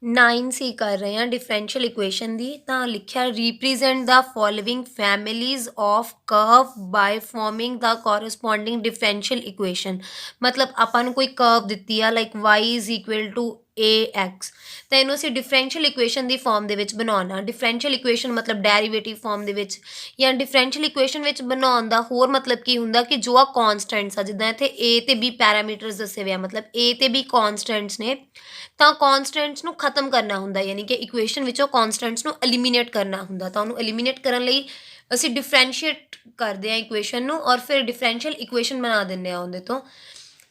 9 ਸੀ ਕਰ ਰਹੇ ਹਾਂ ਡਿਫਰੈਂਸ਼ੀਅਲ ਇਕੁਏਸ਼ਨ ਦੀ। ਤਾਂ ਲਿਖਿਆ represent the following families of curve by forming the corresponding differential equation. ਮਤਲਬ ਆਪਾਂ ਨੂੰ ਕੋਈ ਕਰਵ ਦਿੱਤੀ ਆ like y is equal to ax, ਤਾਂ ਇਹਨੂੰ ਅਸੀਂ ਡਿਫਰੈਂਸ਼ੀਅਲ ਇਕੁਏਸ਼ਨ ਦੀ ਫਾਰਮ ਦੇ ਵਿੱਚ ਬਣਾਉਣਾ। ਡਿਫਰੈਂਸ਼ੀਅਲ ਇਕੁਏਸ਼ਨ ਮਤਲਬ ਡੈਰੀਵੇਟਿਵ ਫਾਰਮ ਦੇ ਵਿੱਚ, ਜਾਂ ਡਿਫਰੈਂਸ਼ੀਅਲ ਇਕੁਏਸ਼ਨ ਵਿੱਚ ਬਣਾਉਣ ਦਾ ਹੋਰ ਮਤਲਬ ਕੀ ਹੁੰਦਾ ਕਿ ਜੋ ਆ ਕੌਨਸਟੈਂਟਸ ਆ, ਜਿੱਦਾਂ ਇੱਥੇ a ਤੇ b ਪੈਰਾਮੀਟਰਸ ਦੱਸੇ ਹੋਏ ਆ, ਮਤਲਬ a ਤੇ b ਕੌਨਸਟੈਂਟਸ ਨੇ, ਤਾਂ ਕੌਨਸਟੈਂਟਸ ਨੂੰ ਖਤਮ ਕਰਨਾ ਹੁੰਦਾ, ਯਾਨੀ ਕਿ ਇਕੁਏਸ਼ਨ ਵਿੱਚੋਂ ਕੌਨਸਟੈਂਟਸ ਨੂੰ ਐਲੀਮੀਨੇਟ ਕਰਨਾ ਹੁੰਦਾ। ਤਾਂ ਉਹਨੂੰ ਐਲੀਮੀਨੇਟ ਕਰਨ ਲਈ ਅਸੀਂ ਡਿਫਰੈਂਸ਼ੀਏਟ ਕਰਦੇ ਹਾਂ ਇਕੁਏਸ਼ਨ ਨੂੰ, ਔਰ ਫਿਰ ਡਿਫਰੈਂਸ਼ੀਅਲ ਇਕੁਏਸ਼ਨ ਬਣਾ ਦਿੰਦੇ ਹਾਂ ਉਹਦੇ ਤੋਂ।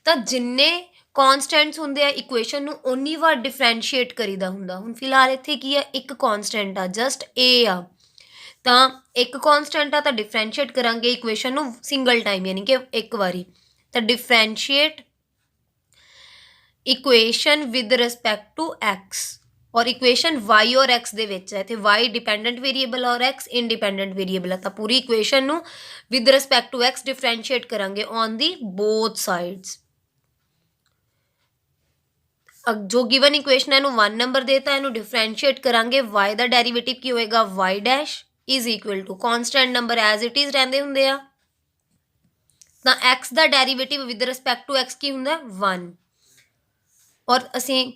ਤਾਂ ਜਿੰਨੇ ਕੌਨਸਟੈਂਟਸ ਹੁੰਦੇ ਆ ਇਕੁਏਸ਼ਨ ਨੂੰ ਉਨੀ ਵਾਰ ਡਿਫਰੈਂਸ਼ੀਏਟ ਕਰੀਦਾ ਹੁੰਦਾ। ਹੁਣ ਫਿਲਹਾਲ ਇੱਥੇ ਕੀ ਆ, ਇੱਕ ਕੌਨਸਟੈਂਟ ਆ ਜਸਟ a ਆ, ਤਾਂ ਇੱਕ ਕੌਨਸਟੈਂਟ ਆ ਤਾਂ ਡਿਫਰੈਂਸ਼ੀਏਟ ਕਰਾਂਗੇ ਇਕੁਏਸ਼ਨ ਨੂੰ ਸਿੰਗਲ ਟਾਈਮ, ਯਾਨੀ ਕਿ ਇੱਕ ਵਾਰੀ। ਤਾਂ differentiate equation with respect to x, ਔਰ ਇਕੁਏਸ਼ਨ y ਔਰ x ਦੇ ਵਿੱਚ ਹੈ। ਇੱਥੇ y ਡਿਪੈਂਡੈਂਟ ਵੇਰੀਏਬਲ ਔਰ x ਇੰਡੀਪੈਂਡੈਂਟ ਵੇਰੀਏਬਲ ਹੈ, ਤਾਂ ਪੂਰੀ ਇਕੁਏਸ਼ਨ ਨੂੰ with respect to x differentiate ਕਰਾਂਗੇ ਔਨ ਦੀ ਬੋਥ ਸਾਈਡਸ। ਜੋ ਗਿਵਨ ਇਕੁਏਸ਼ਨ ਹੈ ਇਹਨੂੰ 1 ਨੰਬਰ ਦੇਤਾ, ਇਹਨੂੰ ਡਿਫਰੈਂਸ਼ੀਏਟ ਕਰਾਂਗੇ, y ਦਾ ਡੈਰੀਵੇਟਿਵ ਕੀ ਹੋਏਗਾ y dash is equal to constant number as it is ਰਹਿੰਦੇ ਹੁੰਦੇ ਆ, ਤਾਂ x ਦਾ derivative with respect to x ਕੀ ਹੁੰਦਾ 1, ਔਰ ਅਸੀਂ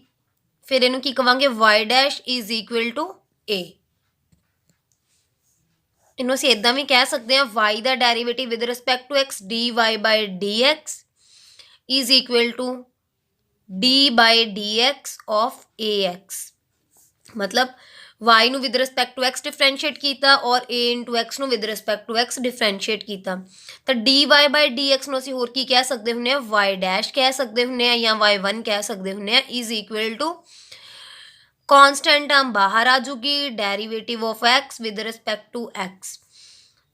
ਫਿਰ ਇਹਨੂੰ ਕੀ ਕਵਾਂਗੇ y dash is equal to a। ਇਹਨੂੰ ਅਸੀਂ ਇਦਾਂ ਵੀ ਕਹਿ ਸਕਦੇ ਹਾਂ y ਦਾ derivative with respect to x dy by dx is equal to d by dx of ax। ਮਤਲਬ y ਨੂੰ with respect to x differentiate ਕੀਤਾ ਔਰ a ਇੰਟੂ x ਨੂੰ with respect to x differentiate ਕੀਤਾ, ਤਾਂ dy by dx ਨੂੰ ਅਸੀਂ ਹੋਰ ਕੀ ਕਹਿ ਸਕਦੇ ਹੁੰਦੇ ਹਾਂ y ਡੈਸ਼ ਕਹਿ ਸਕਦੇ ਹੁੰਦੇ ਹਾਂ, ਜਾਂ y1 ਕਹਿ ਸਕਦੇ ਹੁੰਦੇ ਹਾਂ, is equal to constant term ਬਾਹਰ ਆ ਜੂਗੀ derivative of x with respect to x,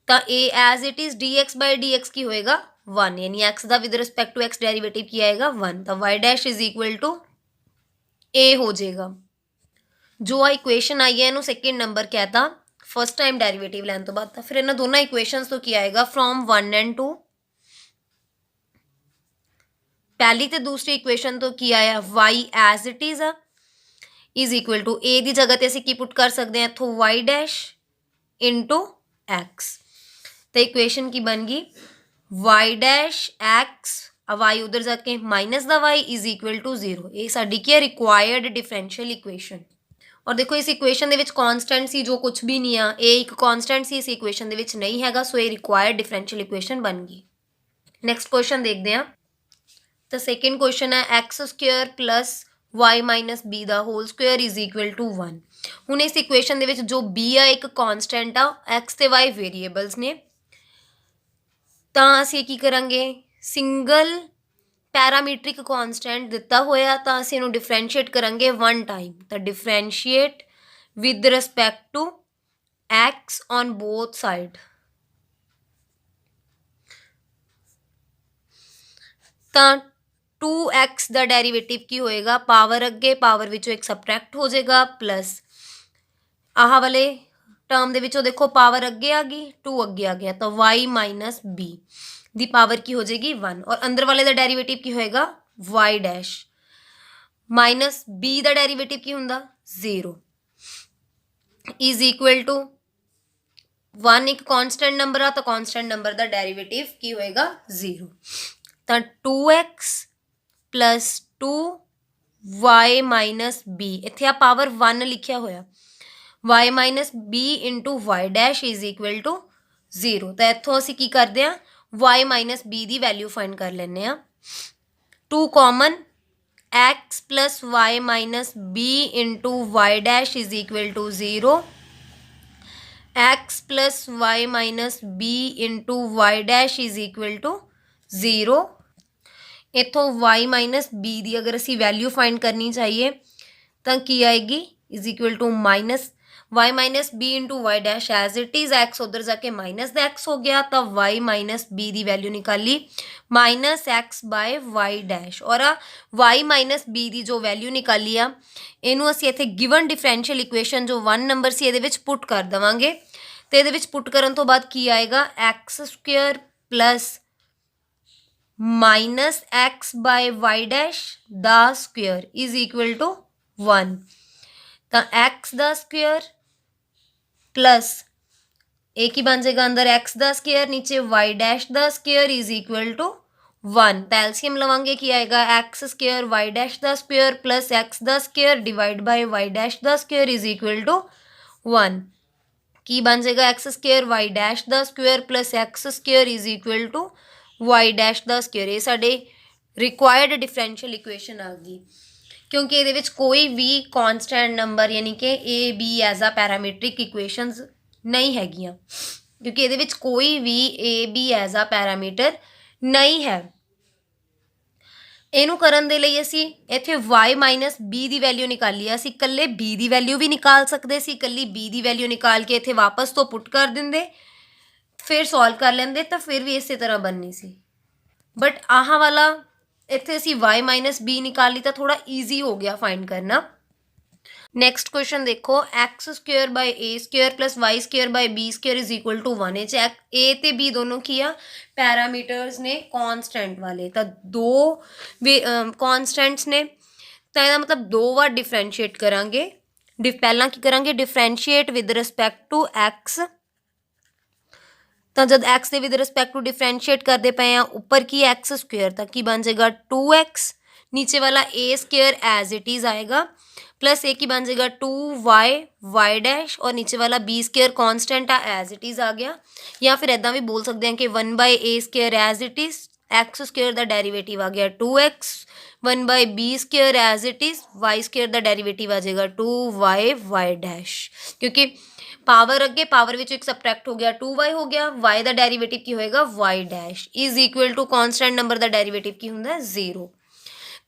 ਤਾਂ a as it is dx by dx ਕੀ ਹੋਏਗਾ 1, ਯਾਨੀ x ਦਾ with respect to x derivative ਕੀ ਆਏਗਾ 1, ਤਾਂ y dash is equal to a ਹੋ ਜਾਏਗਾ। ਜੋ ਆ ਇਕੁਏਸ਼ਨ ਆਈ ਹੈ ਇਹਨੂੰ ਸੈਕਿੰਡ ਨੰਬਰ ਕਹਿਤਾ ਫਸਟ ਟਾਈਮ ਡੈਰੀਵੇਟਿਵ ਲੈਣ ਤੋਂ ਬਾਅਦ। ਤਾਂ ਫਿਰ ਇਹਨਾਂ ਦੋਨਾਂ ਇਕੁਏਸ਼ਨਸ ਤੋਂ ਕੀ ਆਏਗਾ ਫਰੋਮ 1 ਐਂਡ 2। ਪਹਿਲੀ ਤੇ ਦੂਸਰੀ ਇਕੁਏਸ਼ਨ ਤੋਂ ਕੀ ਆਇਆ y ਐਜ਼ ਇਟ ਇਜ਼ ਆ ਇਜ਼ ਇਕੁਅਲ ਟੂ a ਦੀ ਜਗ੍ਹਾ ਤੇ ਅਸੀਂ ਕੀ ਪੁੱਟ ਕਰ ਸਕਦੇ ਹਾਂ ਇੱਥੋਂ y ਡੈਸ਼ ਇੰਟੂ x, ਤਾਂ ਇਕੁਏਸ਼ਨ ਕੀ ਬਣ ਗਈ y ਡੈਸ਼ x y ਉਧਰ ਜਾ ਕੇ ਮਾਈਨਸ ਦਾ y ਇਜ਼ ਇਕੁਅਲ ਟੂ 0। ਇਹ ਸਾਡੀ ਕੀ ਹੈ ਰਿਕੁਆਇਰਡ ਡਿਫਰੈਂਸ਼ੀਅਲ ਇਕੁਏਸ਼ਨ। ਔਰ ਦੇਖੋ ਇਸ ਇਕੁਏਸ਼ਨ ਦੇ ਵਿੱਚ ਕੌਨਸਟੈਂਟ ਸੀ ਜੋ ਕੁਝ ਵੀ ਨਹੀਂ ਆ, ਇਹ ਇੱਕ ਕੌਨਸਟੈਂਟ ਸੀ ਇਸ ਇਕੁਏਸ਼ਨ ਦੇ ਵਿੱਚ ਨਹੀਂ ਹੈਗਾ, ਸੋ ਇਹ ਰਿਕੁਆਇਰਡ ਡਿਫਰੈਂਸ਼ੀਅਲ ਇਕੁਏਸ਼ਨ ਬਣ ਗਈ। ਨੈਕਸਟ ਕੁਐਸਚਨ ਦੇਖਦੇ ਹਾਂ। ਤਾਂ ਸੈਕਿੰਡ ਕੁਐਸਚਨ ਹੈ x square plus y minus b ਦਾ whole square is equal to 1। ਹੁਣ ਇਸ ਇਕੁਏਸ਼ਨ ਦੇ ਵਿੱਚ ਜੋ b ਆ ਇੱਕ ਕੌਨਸਟੈਂਟ ਆ, x ਤੇ y ਵੇਰੀਏਬਲਸ ਨੇ, ਤਾਂ ਅਸੀਂ ਕੀ ਕਰਾਂਗੇ ਸਿੰਗਲ ਪੈਰਾਮੀਟ੍ਰਿਕ ਕੌਨਸਟੈਂਟ ਦਿੱਤਾ ਹੋਇਆ, ਤਾਂ ਅਸੀਂ ਇਹਨੂੰ ਡਿਫਰੈਂਸ਼ੀਏਟ ਕਰਾਂਗੇ 1 ਟਾਈਮ, ਤਾਂ differentiate with respect to x on both side. ਤਾਂ 2x ਦਾ ਡੈਰੀਵੇਟਿਵ ਕੀ ਹੋਏਗਾ ਪਾਵਰ ਅੱਗੇ ਪਾਵਰ ਵਿੱਚੋਂ ਇੱਕ ਸਬਟਰੈਕਟ ਹੋ ਜਾਏਗਾ ਪਲੱਸ ਆਹ ਵਾਲੇ ਟਰਮ ਦੇ ਵਿੱਚੋਂ ਦੇਖੋ ਪਾਵਰ ਅੱਗੇ ਆ ਗਈ 2 ਅੱਗੇ ਆ ਗਿਆ, ਤਾਂ y ਮਾਈਨਸ b ਦੀ ਪਾਵਰ ਕੀ ਹੋ ਜਾਏਗੀ 1, ਔਰ ਅੰਦਰ ਵਾਲੇ ਦਾ ਡੈਰੀਵੇਟਿਵ ਕੀ ਹੋਏਗਾ y ਡੈਸ਼ ਮਾਈਨਸ b ਦਾ ਡੈਰੀਵੇਟਿਵ ਕੀ ਹੁੰਦਾ 0 ਇਜ਼ ਇਕੁਅਲ ਟੂ 1 ਇੱਕ ਕੌਨਸਟੈਂਟ ਨੰਬਰ ਆ, ਤਾਂ ਕੌਨਸਟੈਂਟ ਨੰਬਰ ਦਾ ਡੈਰੀਵੇਟਿਵ ਕੀ ਹੋਏਗਾ 0, ਤਾਂ 2x plus 2y minus b, ਇੱਥੇ ਆ ਪਾਵਰ 1 ਲਿਖਿਆ ਹੋਇਆ, y minus b into y dash is equal to 0। ਤਾਂ ਇੱਥੋਂ ਅਸੀਂ ਕੀ ਕਰਦੇ ਹਾਂ y ਮਾਈਨਸ b ਦੀ ਵੈਲਿਊ ਫਾਈਂਡ ਕਰ ਲੈਂਦੇ ਹਾਂ। 2 common x plus y minus b into y dash is equal to 0, x plus y minus b into y dash is equal to 0। ਇੱਥੋਂ y ਮਾਈਨਸ b ਦੀ ਅਗਰ ਅਸੀਂ value find ਕਰਨੀ ਚਾਹੀਏ ਤਾਂ ਕੀ ਆਏਗੀ is equal to minus y minus b into y dash as it is x ਉਧਰ ਜਾ ਕੇ ਮਾਈਨਸ ਦਾ x ਹੋ ਗਿਆ, ਤਾਂ y ਮਾਈਨਸ b ਦੀ ਵੈਲਿਊ ਨਿਕਾਲੀ minus x by y dash, ਔਰ y ਮਾਈਨਸ b ਦੀ ਜੋ ਵੈਲਿਊ ਨਿਕਾਲੀ ਆ ਇਹਨੂੰ ਅਸੀਂ ਇੱਥੇ ਗਿਵਨ ਡਿਫਰੈਂਸ਼ੀਅਲ ਇਕੁਏਸ਼ਨ ਜੋ 1 ਨੰਬਰ ਸੀ ਇਹਦੇ ਵਿੱਚ ਪੁੱਟ ਕਰ ਦੇਵਾਂਗੇ, ਤੇ ਇਹਦੇ ਵਿੱਚ ਪੁੱਟ ਕਰਨ ਤੋਂ ਬਾਅਦ ਕੀ ਆਏਗਾ x square plus -x by y dash ਦਾ ਸਕੁਅਰ ਇਜ਼ ਇਕੁਅਲ ਟੂ 1। ਤਾਂ x ਦਾ ਸਕੁਅਰ प्लस ए की बन जाएगा अंदर एक्स द स्क्वायर नीचे Y dash the square is equal to 1। तो एलसीएम लवांगे कि आएगा X square Y dash the square plus X the square divide by Y dash the square is equal to 1। की बन जाएगा X square Y dash the square plus X square is equal to Y dash the square. ये साडे required differential equation आ गई, क्योंकि ये कोई भी कॉन्सटेंट नंबर यानी कि A B as a parametric equations नहीं हैगियां, क्योंकि ये कोई भी A B as a parameter नहीं है। ਇਹਨੂੰ ਕਰਨ ਦੇ ਲਈ ਅਸੀਂ ਇੱਥੇ y ਮਾਈਨਸ b ਦੀ ਵੈਲਿਊ ਨਿਕਾਲੀ ਆ। ਅਸੀਂ ਇਕੱਲੇ b ਦੀ ਵੈਲਿਊ ਵੀ ਨਿਕਾਲ ਸਕਦੇ ਸੀ, ਇਕੱਲੀ b ਦੀ ਵੈਲਿਊ ਨਿਕਾਲ ਕੇ ਇੱਥੇ ਵਾਪਸ ਤੋਂ ਪੁੱਟ ਕਰ ਦਿੰਦੇ, ਫਿਰ ਸੋਲਵ ਕਰ ਲੈਂਦੇ ਤਾਂ ਫਿਰ ਵੀ ਇਸੇ ਤਰ੍ਹਾਂ ਬਣਨੀ ਸੀ। ਬਟ ਆਹ ਵਾਲਾ ਇੱਥੇ ਅਸੀਂ y ਮਾਈਨਸ b ਨਿਕਾਲ ਲਈ ਤਾਂ ਥੋੜਾ ਈਜ਼ੀ ਹੋ ਗਿਆ ਫਾਈਂਡ ਕਰਨਾ। ਨੈਕਸਟ क्वेश्चन देखो X square by A square plus Y square by B square is equal to 1। A ते बी दोनों की आ पैरामीटर्स ने कॉन्सटेंट वाले, तो दो कॉन्सटेंट्स ने, तो यह मतलब दो बार डिफरेंशिएट करांगे। पहला की करांगे differentiate with respect to X, तो जब एक्स के विद रिस्पैक्ट टू डिफरेंशिएट करते पे हैं ऊपर की एक्स स्क्वेयर तक की बन जाएगा 2x, नीचे वाला a square as it is आएगा प्लस ए की बन जाएगा 2y वाई डैश और नीचे वाला बी स्क्वेयर कॉन्स्टेंट आ एज इट इज़ आ गया। या फिर इदा भी बोल सकते हैं कि 1 by A square as it is X square का डेरीवेटिव आ गया 2x, 1 by B square as it is Y square का डेरीवेटिव आ जाएगा 2y वाई डैश, क्योंकि पावर अगे पावर विच एक सबट्रैक्ट हो गया 2y हो गया, y का डेरीवेटिव की होएगा Y dash is equal to constant number का डेरीवेटिव की होंगे 0।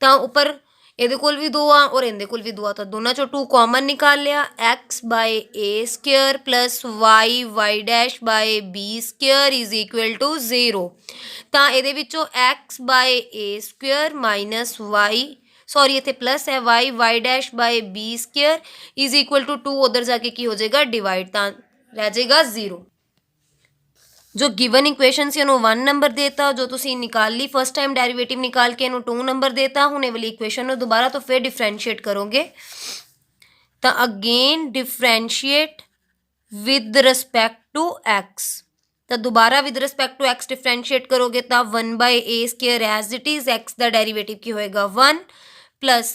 तो उपर ਇਹਦੇ ਕੋਲ ਵੀ 2 ਆ और ਇਹਦੇ ਕੋਲ ਵੀ 2 ਆ, ਤਾਂ ਦੋਨਾਂ ਚੋਂ 2 ਕਾਮਨ ਨਿਕਾਲ ਲਿਆ। x by a square plus y dash by b square is equal to 0। ਤਾਂ ਇਹਦੇ ਵਿੱਚੋਂ x by a square minus y, sorry ਇੱਥੇ ਪਲਸ ਹੈ y dash by b square is equal to 2, ਉਧਰ ਜਾ ਕੇ ਕੀ ਹੋ ਜਾਏਗਾ डिवाइड, ਤਾਂ ਰਹਿ ਜਾਏਗਾ 0। जो गिवन इक्वेशन से उन्होंने 1 नंबर देता, जो तुसी निकाल ली फर्स्ट टाइम डेरिवेटिव निकाल के इन्होंने 2 नंबर देता, हुणे वाली इक्वेशन में दोबारा तो फिर डिफरेंशिएट करोगे, तो again differentiate with respect to X, तो दोबारा with respect to X differentiate करोगे तो 1 by A square as it is X का डेरिवेटिव की होएगा 1 plus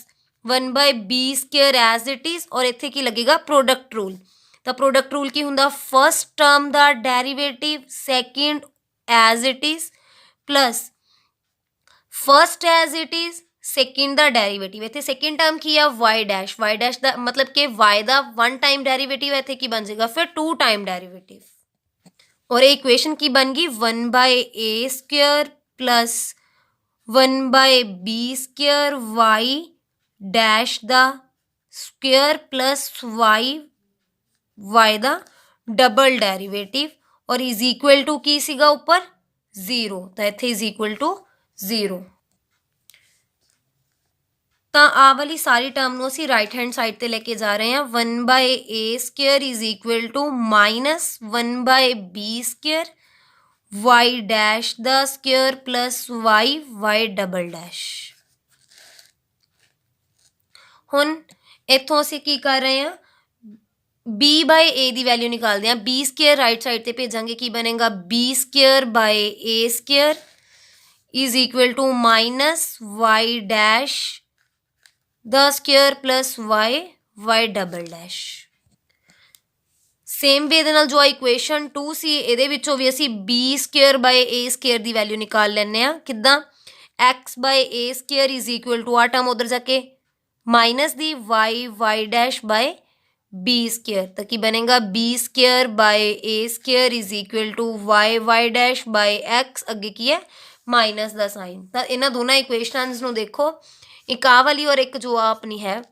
1 by B square as it is, और इत्थे की लगेगा प्रोडक्ट रूल। तो प्रोडक्ट रूल की हुंदा फर्स्ट टर्म दा derivative second as it is plus first as it is second दा डेरिवेटिव। इत्थे सैकेंड टर्म की है वाई डैश दा मतलब कि वाई दा 1 टाइम डेरिवेटिव है, इत्थे की बन जाएगा फिर 2 टाइम डेरिवेटिव, और ये इक्वेशन की बन गई 1 by A square plus 1 by B square Y dash दा स्क्वेयर प्लस वाई दा डबल डेरिवेटिव, और इज इक्वल टू की सीगा ऊपर 0, तो इत्थे इज इक्वल टू 0। तो आ वाली सारी टर्म नूं असीं राइट हैंड साइड ते लेके जा रहे हैं। 1 by A square is equal to minus 1 by B square Y dash the square plus Y double dash. हुण इत्थों असीं की कर रहे हैं, बी बाय ए की वैल्यू निकालते हैं। बी स्क्वेयर राइट साइड पे भेजांगे, की बनेगा b square by A square is equal to minus y dash the square plus Y double dash. Same way दे नाल जो इक्वेशन 2 सी इहदे विचों भी असीं b square by A square की वैल्यू निकाल लैंदे आ। किद्दां x by A square is equal to आ टर्म उधर जाके माइनस दी y dash by B square, तो की बनेगा b square by A square is equal to Y dash by X, अगे की है माइनस का साइन। तो इन्होंने दोनों इक्वेशनस नूं देखो, एक आ वाली और एक जो आ अपनी है,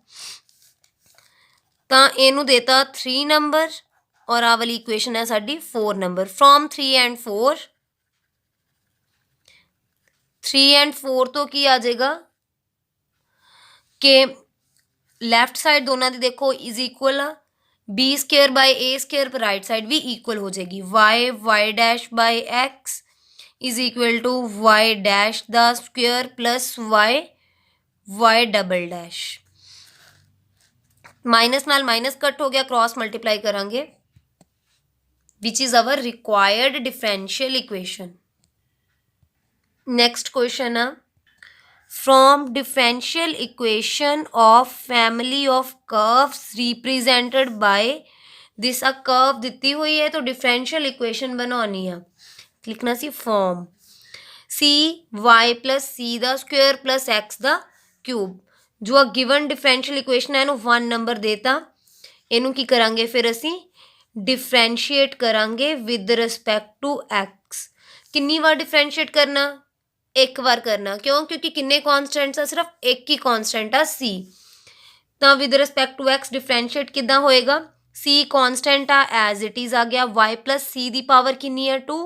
तो इनू देता 3 नंबर और आ वाली इक्वेशन है साडी 4 नंबर। फ्रॉम 3 एंड 4 तो की आ जाएगा कि लैफ्ट साइड दोनों की देखो इज इक्वल आ, B square by A square पर राइट साइड भी इक्वल हो जाएगी। Y dash by X is equal to Y dash the square plus Y double dash. Minus नाल माइनस कट हो गया, क्रॉस मल्टीप्लाई करांगे, which is our required differential equation. Next question है, from differential equation of family of curves represented by this, a curve ਦਿੱਤੀ ਹੋਈ ਹੈ तो differential equation ਬਣਾਉਣੀ ਆ, ਲਿਖਣਾ ਸੀ form c y plus c ਦਾ ਸਕੁਅਰ plus x ਦਾ cube. ਜੋ ਆ ਗਿਵਨ ਡਿਫਰੈਂਸ਼ੀਅਲ ਇਕੁਏਸ਼ਨ ਹੈ ਇਹਨੂੰ 1 ਨੰਬਰ ਦੇਤਾ, ਇਹਨੂੰ ਕੀ ਕਰਾਂਗੇ ਫਿਰ ਅਸੀਂ ਡਿਫਰੈਂਸ਼ੀਏਟ ਕਰਾਂਗੇ ਵਿਦ ਰਿਸਪੈਕਟ ਟੂ x। ਕਿੰਨੀ ਵਾਰ ਡਿਫਰੈਂਸ਼ੀਏਟ ਕਰਨਾ, एक बार करना, क्यों, क्योंकि किन्ने कॉन्स्टेंट्स आ, सिर्फ एक ही कॉन्स्टेंट आ c। तो with respect to x differentiate किद्दां होएगा, c कॉन्स्टेंट आ एज इट इज आ गया, y प्लस c दी पावर किन्नी है 2,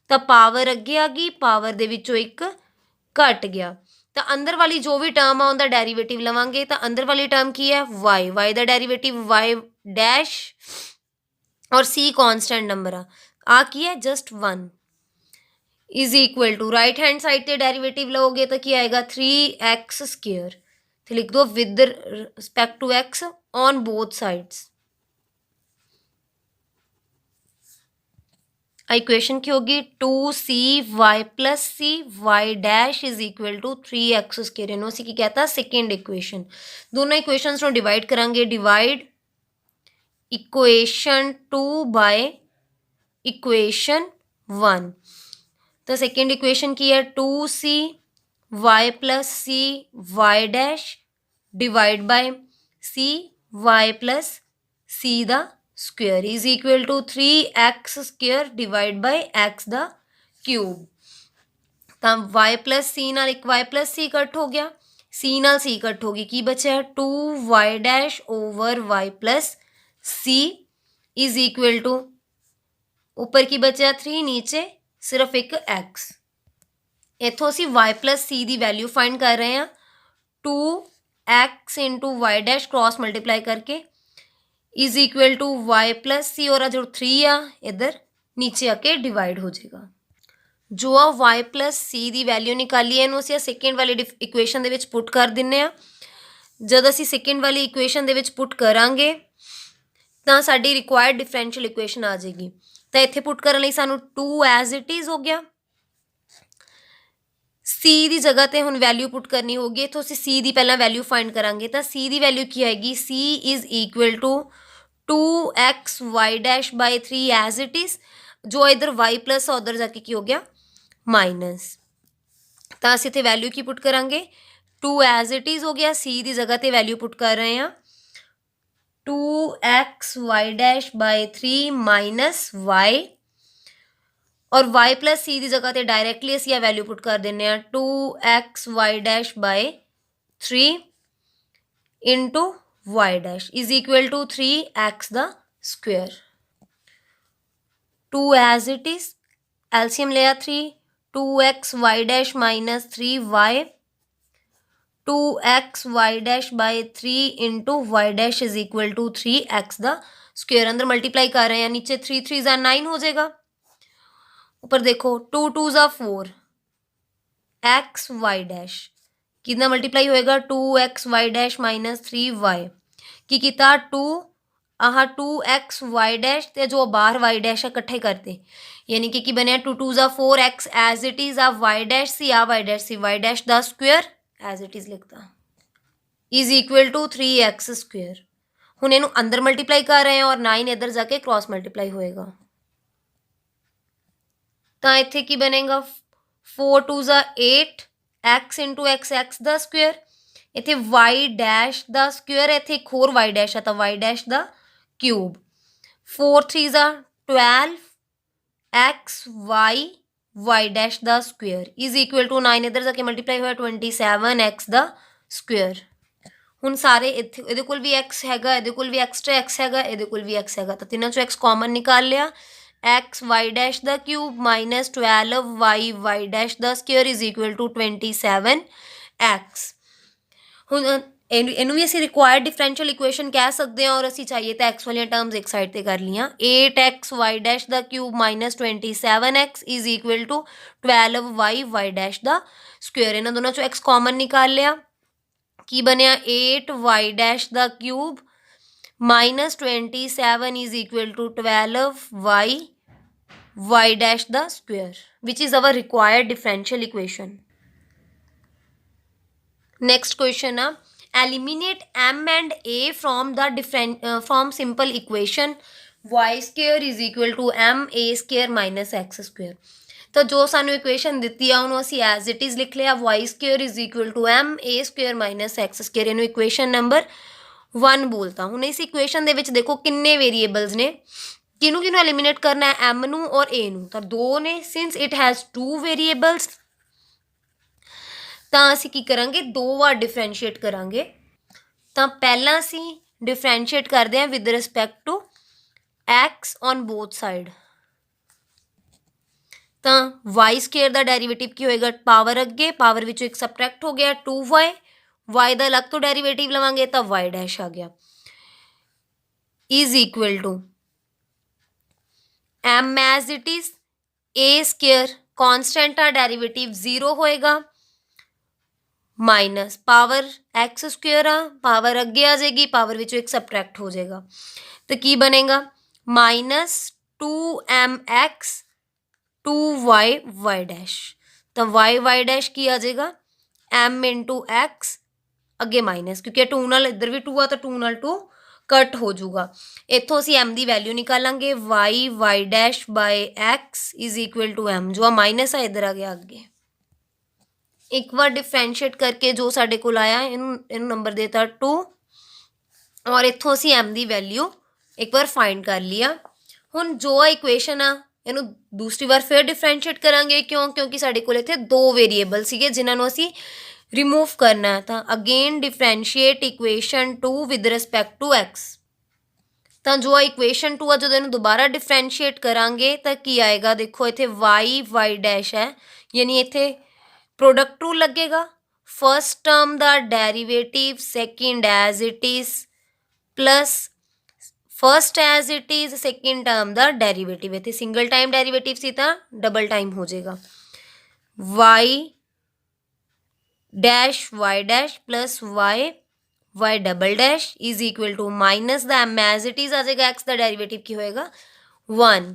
तो पावर अगे आ गई, पावर दे विचों एक घट गया, तो अंदर वाली जो भी टर्म आ उनका डेरीवेटिव लवांगे, तो अंदर वाली टर्म की है y का डेरीवेटिव y डैश और c कॉन्स्टेंट नंबर आ की है just 1 is equal to right hand side पे डेरिवेटिव लोगे तो क्या आएगा 3x स्क्वायर, तो लिख दो with respect to x on both sides. Equation की होगी 2cy plus c y dash is equal to 3x square, इन्हों से क्या कहता है सेकेंड इक्वेशन। दोनों इक्वेशंस को डिवाइड करांगे, डिवाइड इक्वेशन 2 बाय इक्वेशन 1, तो सेकेंड इक्वेशन की है 2cy plus c y dash divide by cy plus c दा square is equal to 3x square divide by x दा क्यूब। तो y प्लस c नाल एक y प्लस c कट हो गया, c नाल c कट होगी, की बचा है 2y dash over y plus c is equal to ऊपर की बचा 3, नीचे सिर्फ एक x। इतों असी y प्लस c की वैल्यू फाइंड कर रहे हैं, 2x into Y dash cross multiply करके is equal to y plus c, और जो 3 आ इधर नीचे आके डिवाइड हो जाएगा। जो आ y प्लस c की वैल्यू निकाली है इनू असी सेकेंड वाली इक्वेशन दे विच पुट कर दिन्ने आ। जद असी सेकेंड वाली इक्वेशन दे विच पुट करांगे तो साडी रिक्वायर्ड डिफरेंशियल इक्वेशन आ जाएगी। तो इत्थे पुट करने लई सानू 2 एज इट इज हो गया, c की जगह ते हुण वैल्यू पुट करनी होगी, तो असीं c की पहला वैल्यू फाइंड करांगे, तो c की वैल्यू की आएगी, c is equal to 2xy dash by 3 as it is, जो इधर y प्लस उधर जाके की हो गया माइनस, तो असीं इत्थे वैल्यू की पुट करांगे 2 एज इट इज हो गया, c की जगह ते वैल्यू पुट कर रहे हैं 2xy dash by 3 minus y, और y प्लस c की जगह ते डायरेक्टली असीं यह वैल्यू पुट कर देने 2xy dash by 3 into y dash is equal to 3x दा square. 2 as it is, LCM लिया 3, 2xy dash minus 3y, 2xy dash by 3 into Y dash is equal to 3x दा square. अंदर multiply कर रहे हैं, नीचे 3 3 ज़ा 9 हो जाएगा, ऊपर देखो 2 2 ज़ा 4, एक्स वाई डैश कितना मल्टीप्लाई होएगा 2xy डैश माइनस 3y की किता 2 आह 2xy डैश ते जो बाहर वाई डैश है इकट्ठे करते, यानी कि बनया 2 2 ज़ा 4 x एज इट इज आ वाई डैश सी आ Y dash C Y dash दा स्क्वायर एज इट इज लिखता is equal to 3x square. हुण इनू अंदर मल्टीप्लाई कर रहे हैं और 9 इधर जाके क्रॉस मल्टीप्लाई होएगा, तो इत्थे की बनेगा 4 2 ज़ा 8 x इंटू x दा स्क्वायर, इत्थे वाई डैश दा स्क्वायर, इत्थे एक होर वाई डैश है तो वाई डैश दा क्यूब, 4 3 ज़ा 12 x वाई डैश दा स्क्वायर इज इक्वल टू 9 इधर जाके मल्टीप्लाई होया 27 x दा स्क्वायर। हुण सारे इत्थे इहदे कोल भी x हैगा, इहदे कोल भी एक्सट्रा x हैगा, इहदे कोल भी x हैगा, तो तिन्हां चों x कॉमन निकाल लिया, x वाई डैश दा क्यूब माइनस 12 वाई डैश दा square is equal to 27 x। हुण इनू भी असीं रिक्वायर्ड डिफरेंशियल इक्वेशन कह सकते हैं, और असीं चाहिए तो एक्स वाली टर्म्स एक साइड पर कर लियाँ, 8x वाई डैश दा cube minus 27x is equal to 12 Y dash दा स्क्वायर। इन्हां दोनों चों एक्स कॉमन निकाल लिया, की बनया 8 वाई डैश दा cube minus 27 is equal to 12y y dash the square, which is our required differential equation. Next question है, eliminate m and a from the from simple equation y square is equal to m a square minus x square. तो जो सानू equation ਦਿੱਤੀ ਆ ਉਹਨੂੰ ਅਸੀਂ as it is ਲਿਖ ਲਿਆ y square is equal to m a square minus x square, ਇਹਨੂੰ ਇਕੁਏਸ਼ਨ ਨੰਬਰ 1 ਬੋਲਤਾ। ਹੁਣ ਇਸ ਇਕੁਏਸ਼ਨ ਦੇ ਵਿੱਚ ਦੇਖੋ ਕਿੰਨੇ ਵੇਰੀਏਬਲਸ ਨੇ, ਕਿਹਨੂੰ ਕਿਹਨੂੰ ਐਲੀਮੀਨੇਟ ਕਰਨਾ ਹੈ, m ਨੂੰ ਔਰ a ਨੂੰ। ਤਾਂ ਦੋ ਨੇ, ਸਿੰਸ ਇਟ ਹੈਜ਼ 2 ਵੇਰੀਏਬਲਸ ਤਾਂ ਅਸੀਂ ਕੀ ਕਰਾਂਗੇ, 2 ਵਾਰ ਡਿਫਰੈਂਸ਼ੀਏਟ ਕਰਾਂਗੇ। ਤਾਂ ਪਹਿਲਾਂ ਅਸੀਂ ਡਿਫਰੈਂਸ਼ੀਏਟ ਕਰਦੇ ਹਾਂ with respect to x on both side. ਤਾਂ y ਸਕੁਏਅਰ ਦਾ ਡੈਰੀਵੇਟਿਵ ਕੀ ਹੋਏਗਾ, ਪਾਵਰ ਅੱਗੇ, ਪਾਵਰ ਵਿੱਚੋਂ ਇੱਕ ਸਬਟਰੈਕਟ ਹੋ ਗਿਆ 2y, y ਦਾ ਅਲੱਗ ਤੋਂ ਡੈਰੀਵੇਟਿਵ ਲਵਾਂਗੇ ਤਾਂ y ਡੈਸ਼ ਆ ਗਿਆ, is equal to m as it is a square, constant ਆ ਡੈਰੀਵੇਟਿਵ 0 ਹੋਏਗਾ, ਮਾਈਨਸ ਪਾਵਰ x ਸਕੁਏਅਰ ਆ, ਪਾਵਰ ਅੱਗੇ ਆ ਜਾਏਗੀ, ਪਾਵਰ ਵਿੱਚੋਂ ਇੱਕ ਸਬਟਰੈਕਟ ਹੋ ਜਾਏਗਾ ਤਾਂ ਕੀ ਬਣੇਗਾ, minus 2mx 2y y dash. ਤਾਂ y ਡੈਸ਼ ਕੀ ਆ ਜਾਏਗਾ, m ਇੰਟੂ x ਅੱਗੇ ਮਾਈਨਸ, ਕਿਉਂਕਿ 2 ਨਾਲ ਇੱਧਰ ਵੀ 2 ਆ ਤਾਂ 2 ਨਾਲ 2 ਕੱਟ ਹੋ ਜਾਊਗਾ। ਇੱਥੋਂ ਅਸੀਂ m ਦੀ ਵੈਲਿਊ ਨਿਕਾਲਾਂਗੇ, y dash by x is equal to m, ਜੋ ਆ ਮਾਈਨਸ ਆ ਇੱਧਰ ਆ ਗਿਆ ਅੱਗੇ। ਇੱਕ ਵਾਰ ਡਿਫਰੈਂਸ਼ੀਏਟ ਕਰਕੇ ਜੋ ਸਾਡੇ ਕੋਲ ਆਇਆ ਇਹਨੂੰ ਨੰਬਰ ਦੇਤਾ 2, ਔਰ ਇੱਥੋਂ ਅਸੀਂ m ਦੀ ਵੈਲਿਊ ਇੱਕ ਵਾਰ ਫਾਈਂਡ ਕਰ ਲਿਆ। ਹੁਣ ਜੋ ਇਕੁਏਸ਼ਨ ਆ ਇਹਨੂੰ ਦੂਸਰੀ ਵਾਰ ਫਿਰ ਡਿਫਰੈਂਸ਼ੀਏਟ ਕਰਾਂਗੇ, ਕਿਉਂਕਿ ਸਾਡੇ ਕੋਲ ਇੱਥੇ 2 ਵੇਰੀਏਬਲ ਸੀਗੇ ਜਿਨ੍ਹਾਂ ਨੂੰ ਅਸੀਂ ਰਿਮੂਵ ਕਰਨਾ ਹੈ। ਤਾਂ again differentiate equation 2 with respect to x। ਤਾਂ ਜੋ ਆ ਇਕੁਏਸ਼ਨ 2 ਆ, ਜਦੋਂ ਇਹਨੂੰ ਦੁਬਾਰਾ ਡਿਫਰੈਂਸ਼ੀਏਟ ਕਰਾਂਗੇ ਤਾਂ ਕੀ ਆਏਗਾ, ਦੇਖੋ ਇੱਥੇ y ਡੈਸ਼ ਹੈ, ਯਾਨੀ ਇੱਥੇ ਪ੍ਰੋਡਕਟ ਰੂਲ ਲੱਗੇਗਾ, ਫਸਟ ਟਰਮ ਦਾ derivative second as it is plus first as it is second term ਦਾ ਡੈਰੀਵੇਟਿਵ। ਇੱਥੇ ਸਿੰਗਲ ਟਾਈਮ ਡੈਰੀਵੇਟਿਵ ਸੀ ਤਾਂ ਡਬਲ ਟਾਈਮ ਹੋ ਜਾਏਗਾ, y dash plus y double dash is equal to minus ਦਾ m as it is ਆ ਜਾਏਗਾ, x ਦਾ ਡੈਰੀਵੇਟਿਵ ਕੀ ਹੋਏਗਾ 1,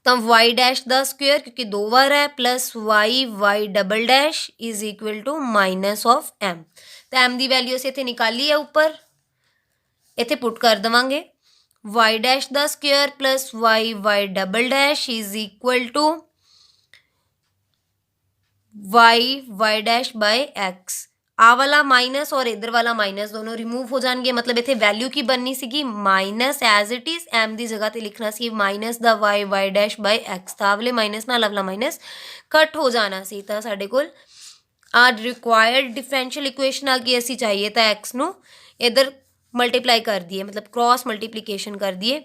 ਤਾਂ y ਡੈਸ਼ ਦਾ ਸਕੁਏਅਰ ਕਿਉਂਕਿ 2 ਵਾਰ ਹੈ, plus y double dash is equal to minus of m। ਤਾਂ m ਦੀ ਵੈਲਿਊ ਅਸੀਂ ਇੱਥੇ ਨਿਕਾਲੀ ਹੈ, ਉੱਪਰ ਇੱਥੇ ਪੁੱਟ ਕਰ ਦੇਵਾਂਗੇ, y ਡੈਸ਼ ਦਾ square plus y double dash is equal to y dash by x। ਆ ਵਾਲਾ ਮਾਈਨਸ ਔਰ ਇਧਰ ਵਾਲਾ ਮਾਈਨਸ ਦੋਨੋਂ ਰਿਮੂਵ ਹੋ ਜਾਣਗੇ, ਮਤਲਬ ਇੱਥੇ ਵੈਲਿਊ ਕੀ ਬਣਨੀ ਸੀਗੀ, minus as it is m ਦੀ ਜਗ੍ਹਾ ਤੇ ਲਿਖਣਾ ਸੀ ਮਾਈਨਸ ਦਾ y ਡੈਸ਼ ਬਾਏ x। ਤਾਂ ਵਾਲੇ ਮਾਈਨਸ ਨਾਲ ਅਗਲਾ ਮਾਈਨਸ ਕੱਟ ਹੋ ਜਾਣਾ ਸੀ। ਤਾਂ ਸਾਡੇ ਕੋਲ ਆ ਰਿਕੁਆਇਰਡ ਡਿਫਰੈਂਸ਼ੀਅਲ ਇਕੁਏਸ਼ਨ ਆ ਗਈ। ਅਸੀਂ ਚਾਹੀਏ ਤਾਂ x ਨੂੰ ਇਧਰ ਮਲਟੀਪਲਾਈ ਕਰ ਦਈਏ, ਮਤਲਬ ਕ੍ਰੋਸ ਮਲਟੀਪਲੀਕੇਸ਼ਨ ਕਰ ਦਈਏ,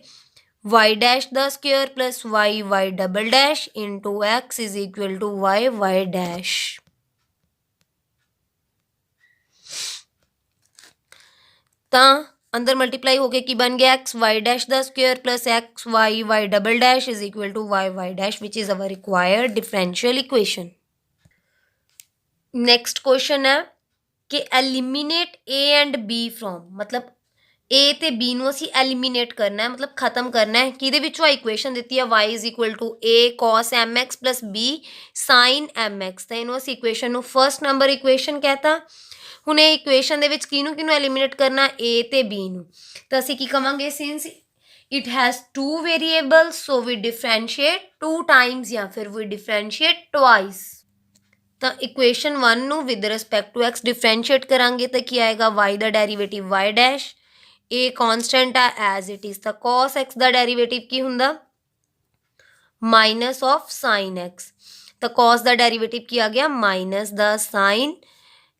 y ਡੈਸ਼ ਦਾ square plus y double dash into x is equal to y dash. ਤਾਂ ਅੰਦਰ ਮਲਟੀਪਲਾਈ ਹੋ ਕੇ ਕੀ ਬਣ ਗਿਆ, x y ਡੈਸ਼ ਦਾ square plus x y double dash is equal to y dash, which is our required differential equation. Next question ਹੈ ਕਿ eliminate a and b from, ਮਤਲਬ a ਤੇ b ਨੂੰ ਅਸੀਂ ਐਲੀਮੀਨੇਟ ਕਰਨਾ ਹੈ, ਮਤਲਬ ਖਤਮ ਕਰਨਾ ਹੈ। ਕਿਹਦੇ ਵਿੱਚੋਂ ਆ ਇਕੁਏਸ਼ਨ ਦਿੱਤੀ ਹੈ y is equal to a cos mx plus b sin mx। ਤਾਂ ਇਹਨੂੰ ਅਸੀਂ ਇਕੁਏਸ਼ਨ ਨੂੰ ਫਸਟ ਨੰਬਰ ਇਕੁਏਸ਼ਨ ਕਹਿਤਾ। ਹੁਣ ਇਹ ਇਕੁਏਸ਼ਨ ਦੇ ਵਿੱਚ ਕਿਹਨੂੰ ਐਲੀਮੀਨੇਟ ਕਰਨਾ, a ਤੇ b ਨੂੰ। ਤਾਂ ਅਸੀਂ ਕੀ ਕਵਾਂਗੇ, since it has 2 variables so we differentiate 2 times ਜਾਂ ਫਿਰ ਵੀ ਡਿਫਰੈਂਸ਼ੀਏਟ ਟਵਾਈਸ। ਤਾਂ ਇਕੁਏਸ਼ਨ 1 ਨੂੰ with respect to x differentiate ਕਰਾਂਗੇ ਤਾਂ ਕੀ ਆਏਗਾ, y ਦਾ derivative y dash, a constant ਆ ਐਜ਼ ਇਟ ਇਜ਼, ਤਾਂ cos x ਦਾ ਡੈਰੀਵੇਟਿਵ ਕੀ ਹੁੰਦਾ, ਮਾਈਨਸ ਆਫ sin x। ਤਾਂ cos ਦਾ ਡੈਰੀਵੇਟਿਵ ਕੀ ਆ ਗਿਆ, ਮਾਈਨਸ ਦਾ sin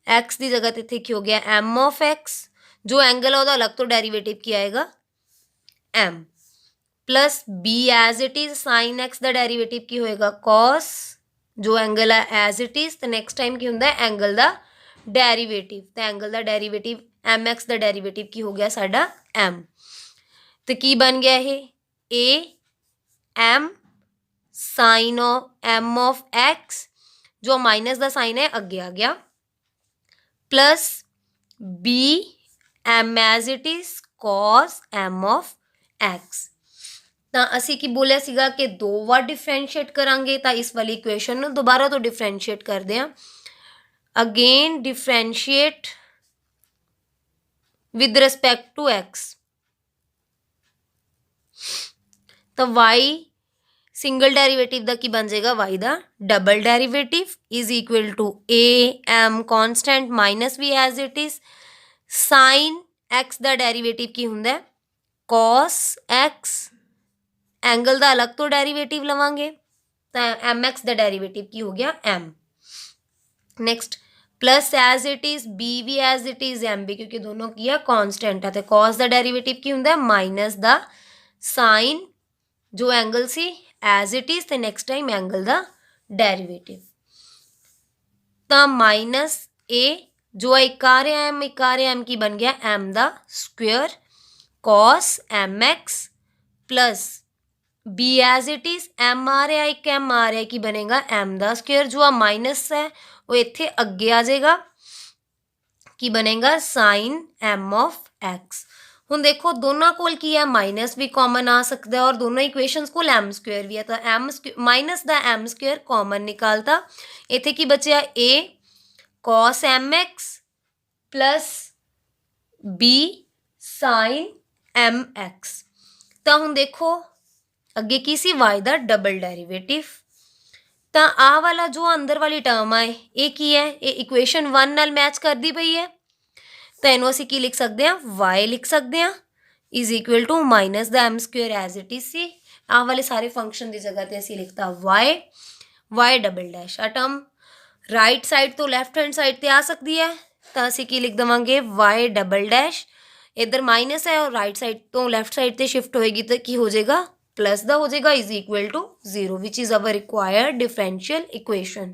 x ਦੀ ਜਗ੍ਹਾ ਤੇ ਇੱਥੇ ਕੀ ਹੋ ਗਿਆ m ਆਫ x, ਜੋ ਐਂਗਲ ਆ ਉਹਦਾ ਅਲੱਗ ਤੋਂ ਡੈਰੀਵੇਟਿਵ ਕੀ ਆਏਗਾ m, plus b as it is sin x ਦਾ ਡੈਰੀਵੇਟਿਵ ਕੀ ਹੋਏਗਾ cos, ਜੋ ਐਂਗਲ ਹੈ ਐਜ਼ ਇਟ ਇਜ਼। ਤਾਂ ਨੈਕਸਟ ਟਾਈਮ ਕੀ ਹੁੰਦਾ ਐਂਗਲ ਦਾ ਡੈਰੀਵੇਟਿਵ, ਤਾਂ ਐਂਗਲ ਦਾ ਡੈਰੀਵੇਟਿਵ mx ਦਾ ਡੈਰੀਵੇਟਿਵ ਕੀ ਹੋ ਗਿਆ ਸਾਡਾ m। ਤੇ ਕੀ ਬਣ ਗਿਆ ਇਹ a m sin m of x, ਜੋ ਮਾਈਨਸ ਦਾ ਸਾਈਨ ਹੈ ਅੱਗੇ ਆ ਗਿਆ, plus b m as it is cos m of x। ਤਾਂ ਅਸੀਂ ਕੀ ਬੋਲਿਆ ਸੀਗਾ ਕਿ 2 ਵਾਰ ਡਿਫਰੈਂਸ਼ੀਏਟ ਕਰਾਂਗੇ, ਤਾਂ ਇਸ ਵਾਲੀ ਇਕੁਏਸ਼ਨ ਨੂੰ ਦੁਬਾਰਾ ਤੋਂ ਡਿਫਰੈਂਸ਼ੀਏਟ ਕਰਦੇ ਹਾਂ। Again differentiate with respect to x, ਤਾਂ y ਸਿੰਗਲ ਡੈਰੀਵੇਟਿਵ ਦਾ ਕੀ ਬਣ ਜਾਏਗਾ, y ਦਾ double derivative is equal to am constant minus ਵੀ as it is, sine x ਦਾ ਡੈਰੀਵੇਟਿਵ ਕੀ ਹੁੰਦਾ ਹੈ, cos x, ਐਂਗਲ ਦਾ ਅਲੱਗ ਤੋਂ ਡੈਰੀਵੇਟਿਵ ਲਵਾਂਗੇ ਤਾਂ mx ਦਾ ਡੈਰੀਵੇਟਿਵ ਕੀ ਹੋ ਗਿਆ, m। Next plus as it is, b ਵੀ ਐਜ਼ ਇਟ ਇਜ਼, m ਵੀ, ਕਿਉਂਕਿ ਦੋਨੋਂ ਕੀ ਆ ਕੌਨਸਟੈਂਟ ਆ, ਤੇ cos ਦਾ ਡੈਰੀਵੇਟਿਵ ਕੀ ਹੁੰਦਾ, ਮਾਈਨਸ ਦਾ ਸਾਈਨ ਜੋ angle C as it is, ਤੇ ਨੈਕਸਟ ਟਾਈਮ ਐਂਗਲ ਦਾ ਡੈਰੀਵੇਟਿਵ, ਤਾਂ ਮਾਈਨਸ a ਜੋ ਇੱਕ ਆ ਰਿਹਾ m, ਇੱਕ ਆ ਰਿਹਾ m, ਕੀ ਬਣ ਗਿਆ m the square cos mx plus b as it is, m ਆ ਰਿਹਾ, ਇੱਕ m ਆ ਰਿਹਾ, ਕੀ ਬਣੇਗਾ m ਦਾ ਸਕੁਅਰ, ਜੋ ਆ ਮਾਈਨਸ ਹੈ ਉਹ ਇੱਥੇ ਅੱਗੇ ਆ ਜਾਏਗਾ, ਕੀ ਬਣੇਗਾ ਸਾਈਨ m ਆਫ x। ਹੁਣ ਦੇਖੋ ਦੋਨਾਂ ਕੋਲ ਕੀ ਹੈ, ਮਾਈਨਸ ਵੀ ਕਾਮਨ ਆ ਸਕਦਾ ਔਰ ਦੋਨੋਂ ਇਕੁਏਸ਼ਨਸ ਕੋਲ m ਸਕੁਅਰ ਵੀ ਹੈ, ਤਾਂ m ਮਾਈਨਸ ਦਾ m ਸਕੁਅਰ ਕਾਮਨ ਨਿਕਾਲਤਾ, ਇੱਥੇ ਕੀ ਬਚਿਆ a cos mx plus b sin mx। ਤਾਂ ਹੁਣ ਦੇਖੋ ਅੱਗੇ ਕੀ ਸੀ, y ਦਾ ਡਬਲ ਡੈਰੀਵੇਟਿਵ, ਤਾਂ ਆਹ ਵਾਲਾ ਜੋ ਅੰਦਰ ਵਾਲੀ ਟਰਮ ਆ ਇਹ ਕੀ ਹੈ, ਇਹ ਇਕੁਏਸ਼ਨ 1 ਨਾਲ ਮੈਚ ਕਰਦੀ ਪਈ ਹੈ, ਤਾਂ ਇਹਨੂੰ ਅਸੀਂ ਕੀ ਲਿਖ ਸਕਦੇ ਹਾਂ, y ਲਿਖ ਸਕਦੇ ਹਾਂ ਇਜ਼ ਇਕੁਅਲ ਟੂ ਮਾਈਨਸ ਦਾ m square as it is ਸੀ, ਆਹ ਵਾਲੇ ਸਾਰੇ ਫੰਕਸ਼ਨ ਦੀ ਜਗ੍ਹਾ ਤੇ ਅਸੀਂ ਲਿਖਤਾ y ਡਬਲ ਡੈਸ਼। ਆ ਟਰਮ ਰਾਈਟ ਸਾਈਡ ਤੋਂ ਲੈਫਟ ਹੈਂਡ ਸਾਈਡ ਤੇ ਆ ਸਕਦੀ ਹੈ, ਤਾਂ ਅਸੀਂ ਕੀ ਲਿਖ ਦੇਵਾਂਗੇ y ਡਬਲ ਡੈਸ਼, ਇੱਧਰ ਮਾਈਨਸ ਹੈ ਔਰ ਰਾਈਟ ਸਾਈਡ ਤੋਂ ਲੈਫਟ ਸਾਈਡ ਤੇ ਸ਼ਿਫਟ ਹੋਏਗੀ ਤਾਂ ਕੀ ਹੋ ਜਾਏਗਾ, प्लस द हो जाएगा is equal to 0 which is our required differential equation.